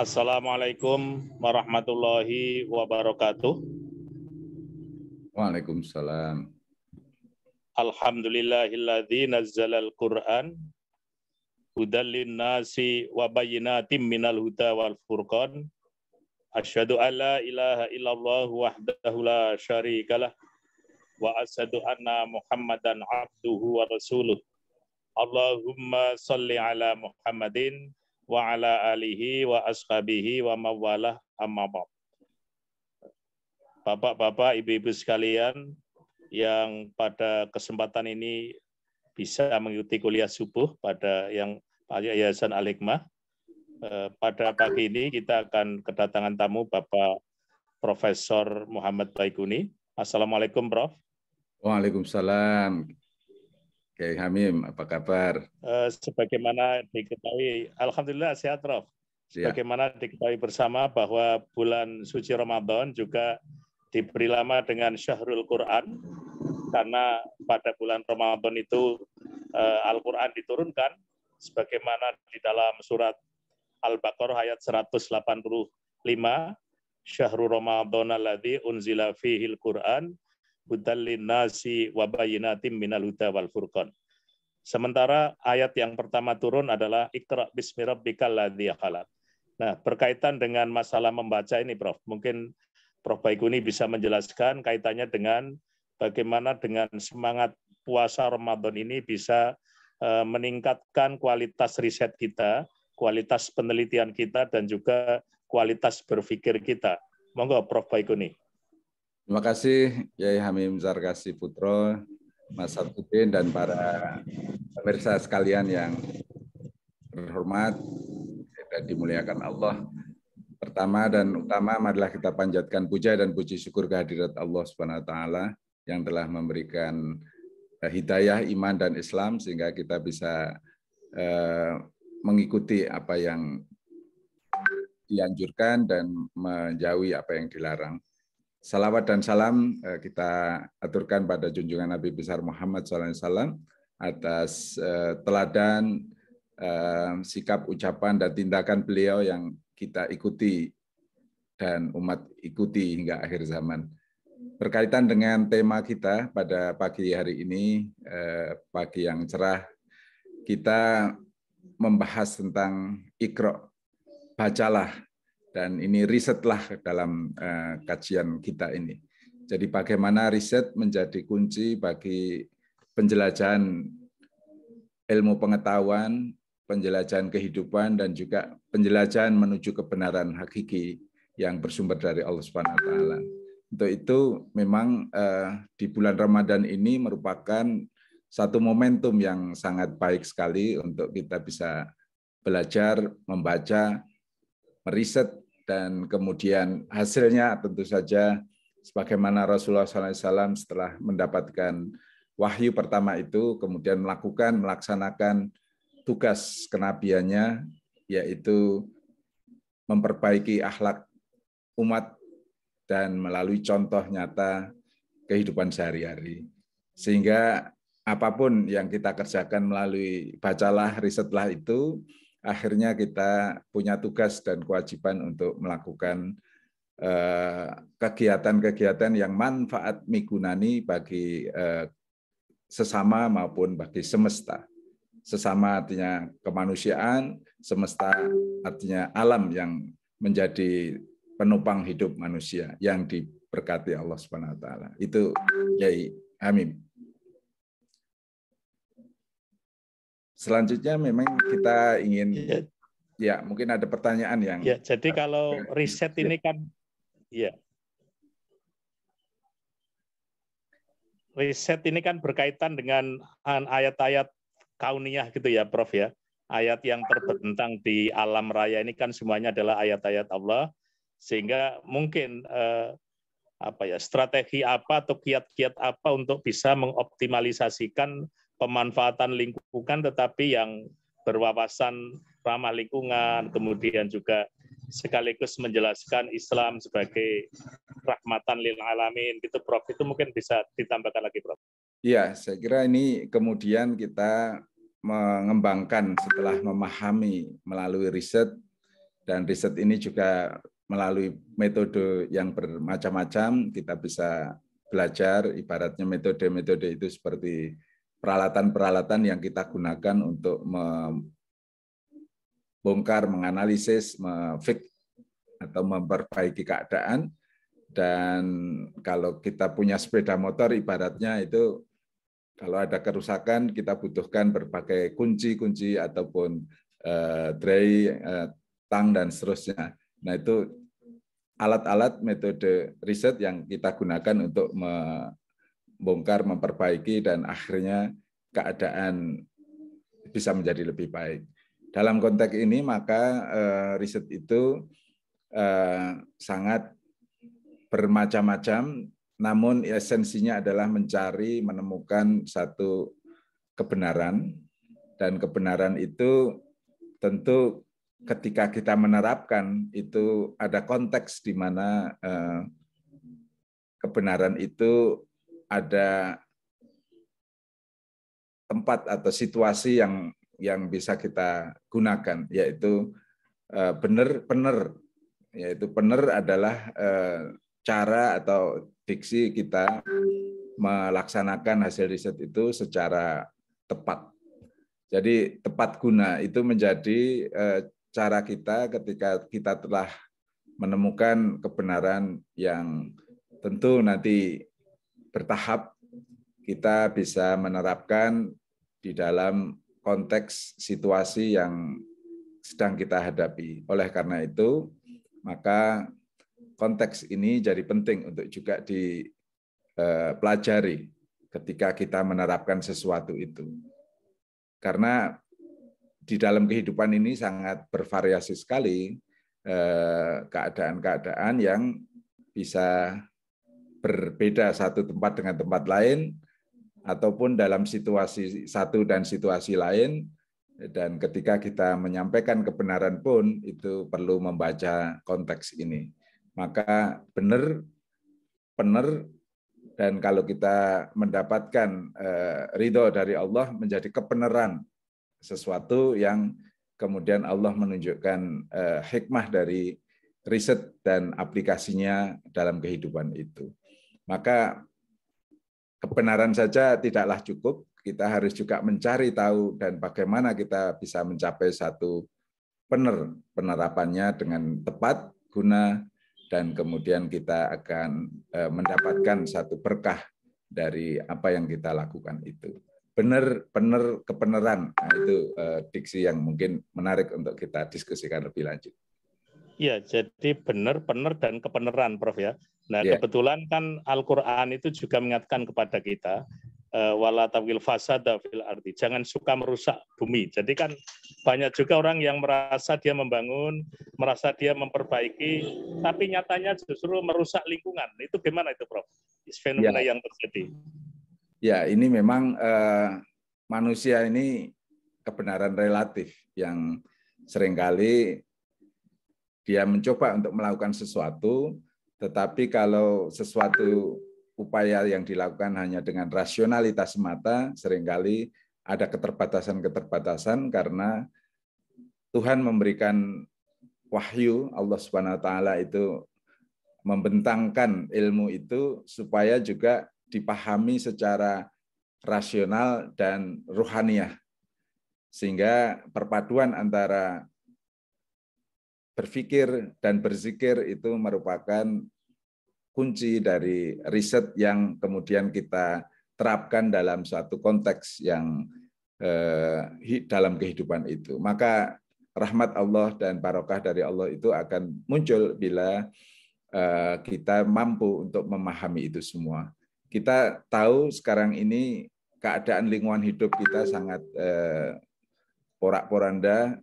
Assalamualaikum warahmatullahi wabarakatuh. Waalaikumsalam. Alhamdulillahilladzi nazzalal Qur'an hudal linnasi wa bayyinatim minal huda wal furqan. Asyhadu an la ilaha illallah wahdahu la syarikalah wa asyhadu anna Muhammadan abduhu wa rasuluh. Allahumma shalli ala Muhammadin wa ala alihi wa ashabihi wa mawalah amma ba'd. Bapak-bapak, ibu-ibu sekalian yang pada kesempatan ini bisa mengikuti kuliah subuh pada Yayasan Al-Hikmah. Pada pagi ini kita akan kedatangan tamu Bapak Profesor Muhammad Baikuni. Assalamualaikum, Prof. Waalaikumsalam. Kiai Hamim, apa kabar? Sebagaimana diketahui, alhamdulillah sehat, Prof. Sebagaimana diketahui bersama bahwa bulan suci Ramadan juga diberi nama dengan Syahrul Quran, karena pada bulan Ramadan itu Al-Quran diturunkan, sebagaimana di dalam surat Al-Baqarah ayat 185, Syahrul Ramadan alladzi unzila fihil Quran hudal linnasi wa bayyinatim minal huda wal furqan. Sementara ayat yang pertama turun adalah Iqra bismi rabbikal ladzi khalaq. Nah, berkaitan dengan masalah membaca ini, Prof. Mungkin Prof Baikuni bisa menjelaskan kaitannya dengan bagaimana dengan semangat puasa Ramadan ini bisa meningkatkan kualitas riset kita, kualitas penelitian kita, dan juga kualitas berpikir kita. Monggo, Prof Baikuni. Terima kasih, Yai Hamim Zarkasi Putro, Mas Sarfudin, dan para pemirsa sekalian yang terhormat dan dimuliakan Allah. Pertama dan utama, marilah kita panjatkan puja dan puji syukur kehadirat Allah Subhanahu wa Ta'ala yang telah memberikan hidayah, iman, dan Islam sehingga kita bisa mengikuti apa yang dianjurkan dan menjauhi apa yang dilarang. Salawat dan salam kita aturkan pada junjungan Nabi besar Muhammad SAW atas teladan, sikap, ucapan, dan tindakan beliau yang kita ikuti dan umat ikuti hingga akhir zaman. Berkaitan dengan tema kita pada pagi hari ini, pagi yang cerah, kita membahas tentang Iqra, bacalah. Dan ini risetlah dalam kajian kita ini. Jadi bagaimana riset menjadi kunci bagi penjelajahan ilmu pengetahuan, penjelajahan kehidupan, dan juga penjelajahan menuju kebenaran hakiki yang bersumber dari Allah Subhanahu wa taala. Untuk itu memang di bulan Ramadan ini merupakan satu momentum yang sangat baik sekali untuk kita bisa belajar, membaca, meriset, dan kemudian hasilnya tentu saja sebagaimana Rasulullah SAW setelah mendapatkan wahyu pertama itu, kemudian melaksanakan tugas kenabiannya, yaitu memperbaiki akhlak umat dan melalui contoh nyata kehidupan sehari-hari. Sehingga apapun yang kita kerjakan melalui bacalah, risetlah itu, akhirnya kita punya tugas dan kewajiban untuk melakukan kegiatan-kegiatan yang manfaat migunani bagi sesama maupun bagi semesta. Sesama artinya kemanusiaan, semesta artinya alam yang menjadi penopang hidup manusia yang diberkati Allah Subhanahu wa taala. Itu Yai Hamim. Selanjutnya memang kita ingin ya mungkin ada pertanyaan yang jadi kalau riset ini kan riset ini kan berkaitan dengan ayat-ayat kauniyah gitu ya Prof ya. Ayat yang terbentang di alam raya ini kan semuanya adalah ayat-ayat Allah. Sehingga mungkin strategi apa atau kiat-kiat apa untuk bisa mengoptimalisasikan pemanfaatan lingkungan tetapi yang berwawasan ramah lingkungan, kemudian juga sekaligus menjelaskan Islam sebagai rahmatan lil alamin gitu Prof. Itu mungkin bisa ditambahkan lagi Prof. Iya, saya kira ini kemudian kita mengembangkan setelah memahami melalui riset, dan riset ini juga melalui metode yang bermacam-macam, kita bisa belajar, ibaratnya metode-metode itu seperti peralatan-peralatan yang kita gunakan untuk membongkar, menganalisis, atau memperbaiki keadaan. Dan kalau kita punya sepeda motor, ibaratnya itu kalau ada kerusakan, kita butuhkan berbagai kunci-kunci ataupun tang, dan seterusnya. Nah, itu alat-alat metode riset yang kita gunakan untuk membongkar, memperbaiki, dan akhirnya keadaan bisa menjadi lebih baik. Dalam konteks ini, maka riset itu sangat bermacam-macam, namun esensinya adalah mencari, menemukan satu kebenaran, dan kebenaran itu tentu ketika kita menerapkan itu ada konteks di mana kebenaran itu ada tempat atau situasi yang bisa kita gunakan, yaitu benar, yaitu benar adalah cara atau diksi kita melaksanakan hasil riset itu secara tepat. Jadi tepat guna itu menjadi cara kita ketika kita telah menemukan kebenaran yang tentu nanti bertahap kita bisa menerapkan di dalam konteks situasi yang sedang kita hadapi. Oleh karena itu, maka konteks ini jadi penting untuk juga dipelajari ketika kita menerapkan sesuatu itu. Karena di dalam kehidupan ini sangat bervariasi sekali keadaan-keadaan yang bisa berbeda satu tempat dengan tempat lain, ataupun dalam situasi satu dan situasi lain. Dan ketika kita menyampaikan kebenaran pun itu perlu membaca konteks ini. Maka benar, dan kalau kita mendapatkan ridho dari Allah menjadi kebenaran, sesuatu yang kemudian Allah menunjukkan hikmah dari riset dan aplikasinya dalam kehidupan itu. Maka kebenaran saja tidaklah cukup, kita harus juga mencari tahu dan bagaimana kita bisa mencapai satu penerapannya dengan tepat guna, dan kemudian kita akan mendapatkan satu berkah dari apa yang kita lakukan itu. Benar, kebenaran. Nah, itu diksi yang mungkin menarik untuk kita diskusikan lebih lanjut. Ya, jadi benar, dan kebenaran, Prof ya. Nah, Ya. kebetulan kan Al-Qur'an itu juga mengingatkan kepada kita wala tawil fasada fil ardi. Jangan suka merusak bumi. Jadi kan banyak juga orang yang merasa dia membangun, merasa dia memperbaiki, tapi nyatanya justru merusak lingkungan. Itu gimana itu, Prof? Fenomena yang terjadi. Ya, ini memang manusia ini kebenaran relatif yang seringkali dia mencoba untuk melakukan sesuatu, tetapi kalau sesuatu upaya yang dilakukan hanya dengan rasionalitas semata, seringkali ada keterbatasan-keterbatasan karena Tuhan memberikan wahyu, Allah Subhanahu wa taala itu membentangkan ilmu itu supaya juga dipahami secara rasional dan ruhaniyah. Sehingga perpaduan antara berpikir dan berzikir itu merupakan kunci dari riset yang kemudian kita terapkan dalam suatu konteks yang dalam kehidupan itu. Maka rahmat Allah dan barokah dari Allah itu akan muncul bila kita mampu untuk memahami itu semua. Kita tahu sekarang ini keadaan lingkungan hidup kita sangat porak-poranda,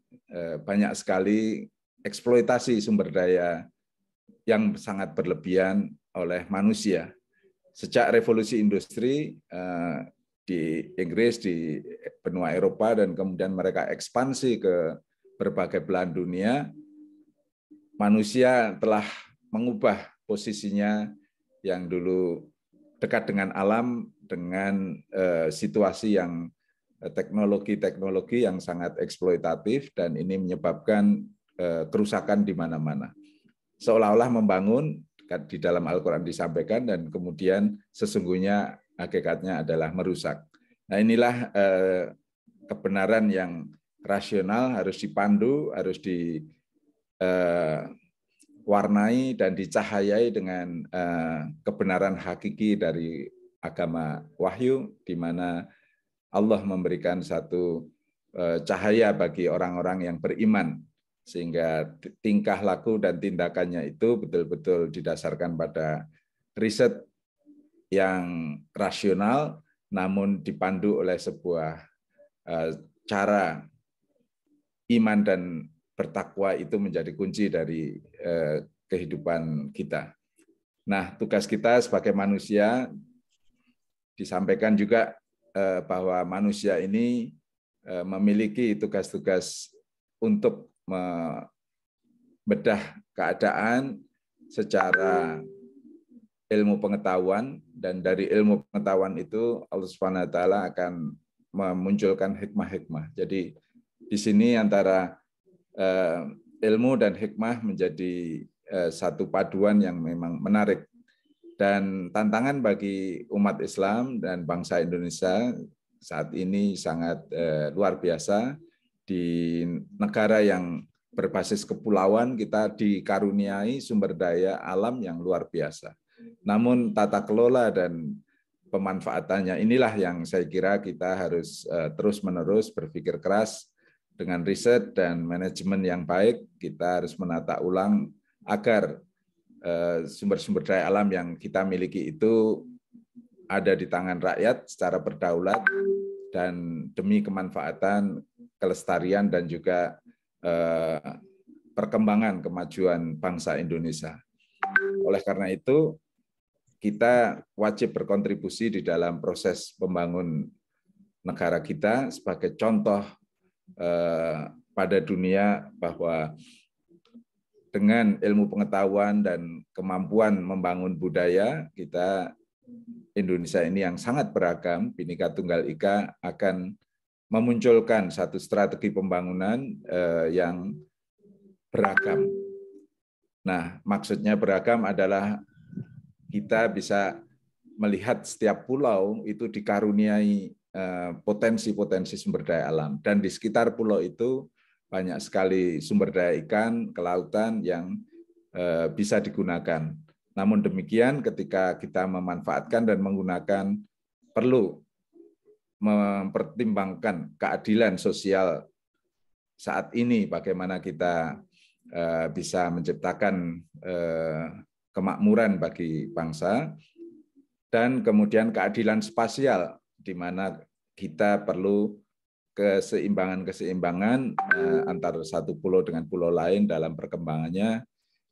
banyak sekali eksploitasi sumber daya yang sangat berlebihan oleh manusia. Sejak revolusi industri di Inggris, di benua Eropa, dan kemudian mereka ekspansi ke berbagai belahan dunia, manusia telah mengubah posisinya yang dulu dekat dengan alam, dengan situasi yang teknologi-teknologi yang sangat eksploitatif, dan ini menyebabkan kerusakan di mana-mana. Seolah-olah membangun, di dalam Al-Quran disampaikan, dan kemudian sesungguhnya hakikatnya adalah merusak. Nah, inilah kebenaran yang rasional harus dipandu, harus diwarnai dan dicahayai dengan kebenaran hakiki dari agama wahyu, di mana Allah memberikan satu cahaya bagi orang-orang yang beriman, sehingga tingkah laku dan tindakannya itu betul-betul didasarkan pada riset yang rasional, namun dipandu oleh sebuah cara iman dan bertakwa itu menjadi kunci dari kehidupan kita. Nah, tugas kita sebagai manusia disampaikan juga bahwa manusia ini memiliki tugas-tugas untuk membedah keadaan secara ilmu pengetahuan, dan dari ilmu pengetahuan itu Allah Subhanahu wa taala akan memunculkan hikmah-hikmah. Jadi di sini antara ilmu dan hikmah menjadi satu paduan yang memang menarik. Dan tantangan bagi umat Islam dan bangsa Indonesia saat ini sangat luar biasa. Di negara yang berbasis kepulauan, kita dikaruniai sumber daya alam yang luar biasa. Namun tata kelola dan pemanfaatannya inilah yang saya kira kita harus terus-menerus berpikir keras. Dengan riset dan manajemen yang baik, kita harus menata ulang agar sumber-sumber daya alam yang kita miliki itu ada di tangan rakyat secara berdaulat dan demi kemanfaatan, kelestarian, dan juga perkembangan kemajuan bangsa Indonesia. Oleh karena itu, kita wajib berkontribusi di dalam proses pembangun negara kita sebagai contoh pada dunia bahwa dengan ilmu pengetahuan dan kemampuan membangun budaya, kita Indonesia ini yang sangat beragam, Bhinneka Tunggal Ika, akan memunculkan satu strategi pembangunan yang beragam. Nah, maksudnya beragam adalah kita bisa melihat setiap pulau itu dikaruniai potensi-potensi sumber daya alam. Dan di sekitar pulau itu banyak sekali sumber daya ikan, kelautan yang bisa digunakan. Namun demikian, ketika kita memanfaatkan dan menggunakan, perlu mempertimbangkan keadilan sosial saat ini, bagaimana kita bisa menciptakan kemakmuran bagi bangsa, dan kemudian keadilan spasial, di mana kita perlu keseimbangan antara satu pulau dengan pulau lain dalam perkembangannya,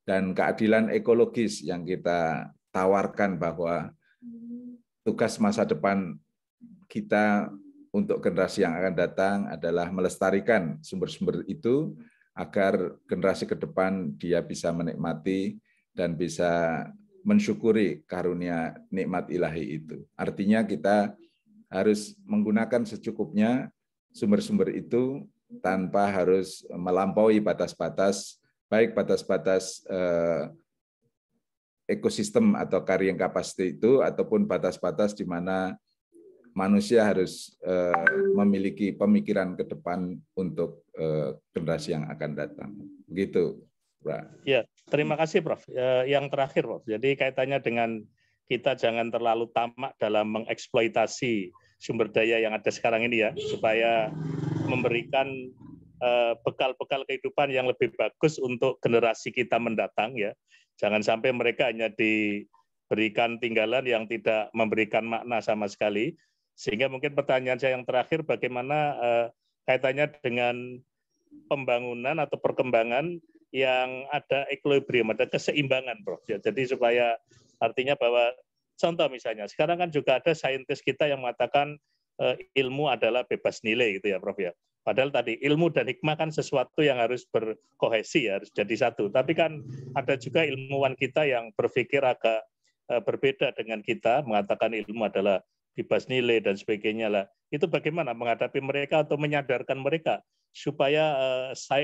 dan keadilan ekologis yang kita tawarkan bahwa tugas masa depan kita untuk generasi yang akan datang adalah melestarikan sumber-sumber itu agar generasi ke depan dia bisa menikmati dan bisa mensyukuri karunia nikmat ilahi itu. Artinya kita harus menggunakan secukupnya sumber-sumber itu tanpa harus melampaui batas-batas, baik batas-batas ekosistem atau carrying capacity itu, ataupun batas-batas di mana manusia harus memiliki pemikiran ke depan untuk generasi yang akan datang. Begitu, Pak. Ya, terima kasih, Prof. Yang terakhir, Prof. Jadi kaitannya dengan kita jangan terlalu tamak dalam mengeksploitasi sumber daya yang ada sekarang ini ya, supaya memberikan bekal-bekal kehidupan yang lebih bagus untuk generasi kita mendatang ya. Jangan sampai mereka hanya diberikan tinggalan yang tidak memberikan makna sama sekali. Sehingga mungkin pertanyaan saya yang terakhir, bagaimana kaitannya dengan pembangunan atau perkembangan yang ada equilibrium, ada keseimbangan, Prof. Ya, jadi supaya artinya bahwa contoh misalnya, sekarang kan juga ada saintis kita yang mengatakan ilmu adalah bebas nilai gitu ya, Prof. Ya. Padahal tadi ilmu dan hikmah kan sesuatu yang harus berkohesi, harus jadi satu. Tapi kan ada juga ilmuwan kita yang berpikir agak berbeda dengan kita, mengatakan ilmu adalah bebas nilai dan sebagainya lah. Itu bagaimana menghadapi mereka atau menyadarkan mereka supaya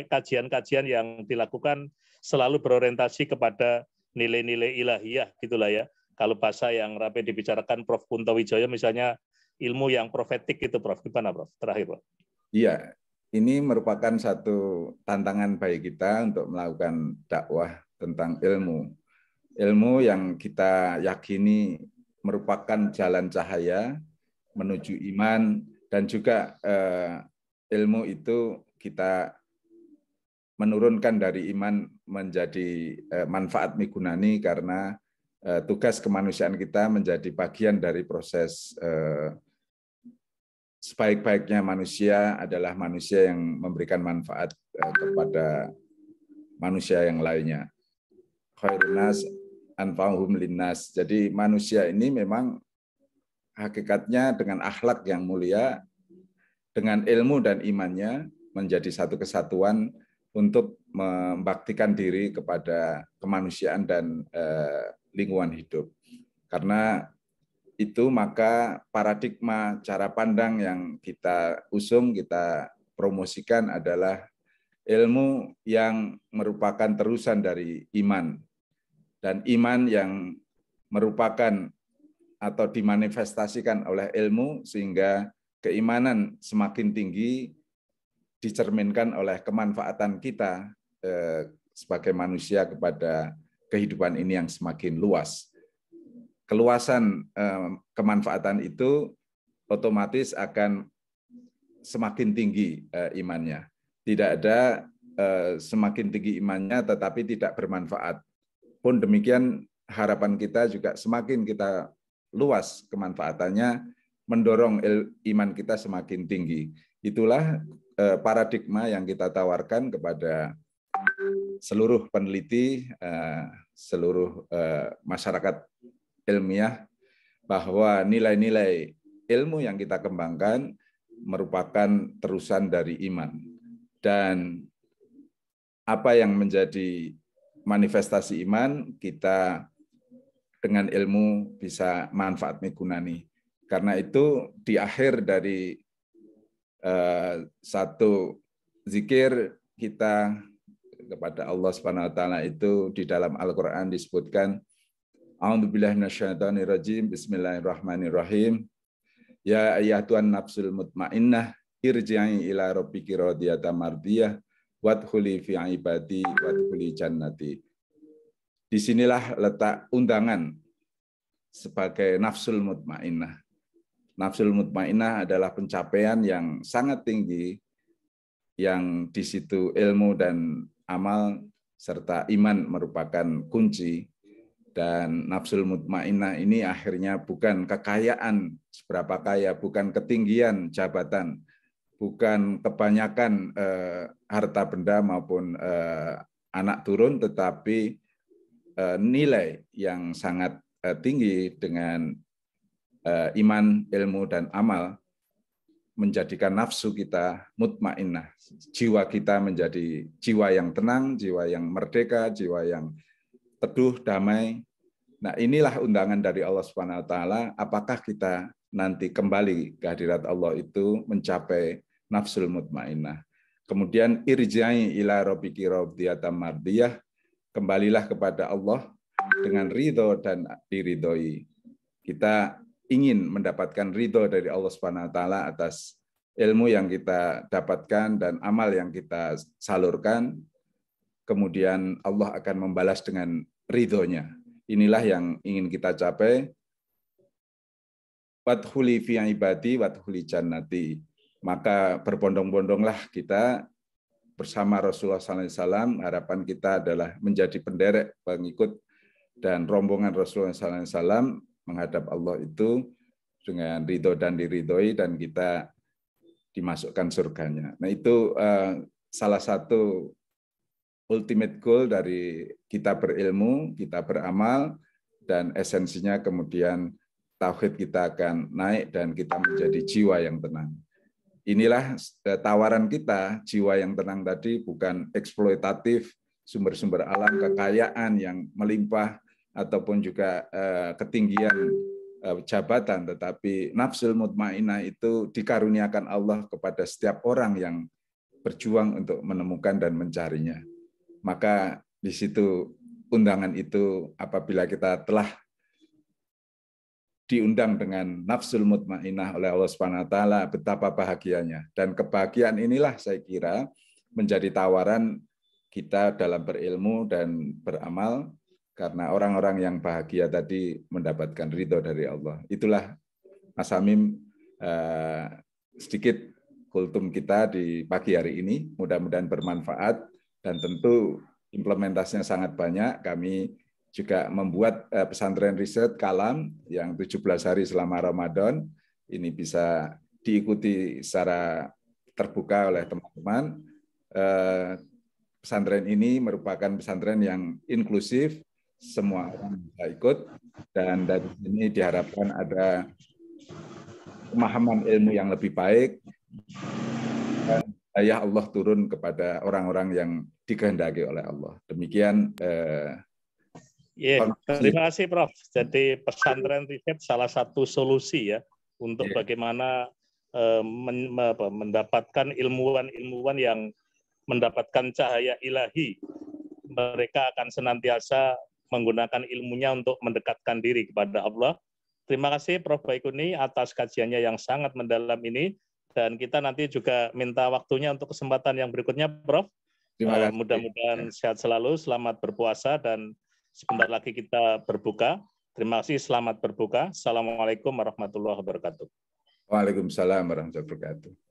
kajian-kajian yang dilakukan selalu berorientasi kepada nilai-nilai ilahiyah gitulah ya. Kalau bahasa yang rapi dibicarakan Prof. Kunto Wijaya misalnya ilmu yang profetik itu, Prof. Gimana, Prof? Terakhir, Prof. Iya, ini merupakan satu tantangan bagi kita untuk melakukan dakwah tentang ilmu. Ilmu yang kita yakini merupakan jalan cahaya menuju iman, dan juga ilmu itu kita menurunkan dari iman menjadi manfaat migunani, karena tugas kemanusiaan kita menjadi bagian dari proses sebaik-baiknya manusia adalah manusia yang memberikan manfaat kepada manusia yang lainnya. Khairun nas anfa'uhum linnas. Jadi manusia ini memang hakikatnya dengan akhlak yang mulia, dengan ilmu dan imannya menjadi satu kesatuan untuk membaktikan diri kepada kemanusiaan dan lingkungan hidup. Karena itu maka paradigma cara pandang yang kita usung, kita promosikan adalah ilmu yang merupakan terusan dari iman, dan iman yang merupakan atau dimanifestasikan oleh ilmu, sehingga keimanan semakin tinggi dicerminkan oleh kemanfaatan kita sebagai manusia kepada kehidupan ini yang semakin luas. Keluasan kemanfaatan itu otomatis akan semakin tinggi imannya. Tidak ada semakin tinggi imannya tetapi tidak bermanfaat. Pun demikian harapan kita juga semakin kita luas kemanfaatannya, mendorong iman kita semakin tinggi. Itulah paradigma yang kita tawarkan kepada seluruh peneliti, seluruh masyarakat ilmiah, bahwa nilai-nilai ilmu yang kita kembangkan merupakan terusan dari iman. Dan apa yang menjadi manifestasi iman, kita dengan ilmu bisa manfaat migunani. Karena itu di akhir dari satu zikir kita kepada Allah Subhanahu wa taala itu di dalam Al-Qur'an disebutkan, A'udzubillahi minasyaitonirrajim, bismillahirrahmanirrahim. Ya ayyatuhan nafsul mutmainnah, irji'i ila rabbiki radiyatan mardiyah, wadkhuli fi ibadi wadkhuli jannati. Disinilah letak undangan sebagai nafsul mutmainnah. Nafsul mutmainnah adalah pencapaian yang sangat tinggi, yang di situ ilmu dan amal serta iman merupakan kunci. Dan nafsul mutmainnah ini akhirnya bukan kekayaan seberapa kaya, bukan ketinggian jabatan, bukan kebanyakan harta benda maupun anak turun, tetapi nilai yang sangat tinggi dengan iman, ilmu, dan amal menjadikan nafsu kita mutmainnah. Jiwa kita menjadi jiwa yang tenang, jiwa yang merdeka, jiwa yang teduh, damai. Nah, inilah undangan dari Allah Subhanahu wa taala, apakah kita nanti kembali ke hadirat Allah itu mencapai nafsul mutmainnah. Kemudian irja'i ila rabbiki radiyatan mardiyah, kembalilah kepada Allah dengan ridho dan diridhoi. Kita ingin mendapatkan ridho dari Allah Subhanahu wa taala atas ilmu yang kita dapatkan dan amal yang kita salurkan. Kemudian Allah akan membalas dengan ridhonya. Inilah yang ingin kita capai. Wadkhuli fi ibadi wadkhuli jannati. Maka berbondong-bondonglah kita bersama Rasulullah SAW. Harapan kita adalah menjadi penderek, pengikut dan rombongan Rasulullah SAW menghadap Allah itu dengan ridho dan diridhoi, dan kita dimasukkan surganya. Nah, itu salah satu ultimate goal dari kita berilmu, kita beramal, dan esensinya kemudian tauhid kita akan naik dan kita menjadi jiwa yang tenang. Inilah tawaran kita, jiwa yang tenang tadi bukan eksploitatif, sumber-sumber alam, kekayaan yang melimpah, ataupun juga ketinggian jabatan, tetapi nafsul mutmainnah itu dikaruniakan Allah kepada setiap orang yang berjuang untuk menemukan dan mencarinya. Maka di situ undangan itu, apabila kita telah diundang dengan nafsul mutmainnah oleh Allah Subhanahu wa taala, betapa bahagianya. Dan kebahagiaan inilah saya kira menjadi tawaran kita dalam berilmu dan beramal, karena orang-orang yang bahagia tadi mendapatkan ridho dari Allah. Itulah Mas Hamim sedikit kultum kita di pagi hari ini. Mudah-mudahan bermanfaat. Dan tentu implementasinya sangat banyak. Kami juga membuat pesantren riset Kalam yang 17 hari selama Ramadan. Ini bisa diikuti secara terbuka oleh teman-teman. Pesantren ini merupakan pesantren yang inklusif, semua orang bisa ikut. Dan dari sini diharapkan ada pemahaman ilmu yang lebih baik, dan daya Allah turun kepada orang-orang yang dikehendaki oleh Allah. Demikian. Terima kasih Prof. Jadi pesantren riset salah satu solusi ya untuk bagaimana mendapatkan ilmuwan-ilmuwan yang mendapatkan cahaya ilahi. Mereka akan senantiasa menggunakan ilmunya untuk mendekatkan diri kepada Allah. Terima kasih Prof. Baikuni atas kajiannya yang sangat mendalam ini. Dan kita nanti juga minta waktunya untuk kesempatan yang berikutnya, Prof. Mudah-mudahan sehat selalu, selamat berpuasa, dan sebentar lagi kita berbuka. Terima kasih, selamat berbuka. Assalamualaikum warahmatullahi wabarakatuh. Waalaikumsalam warahmatullahi wabarakatuh.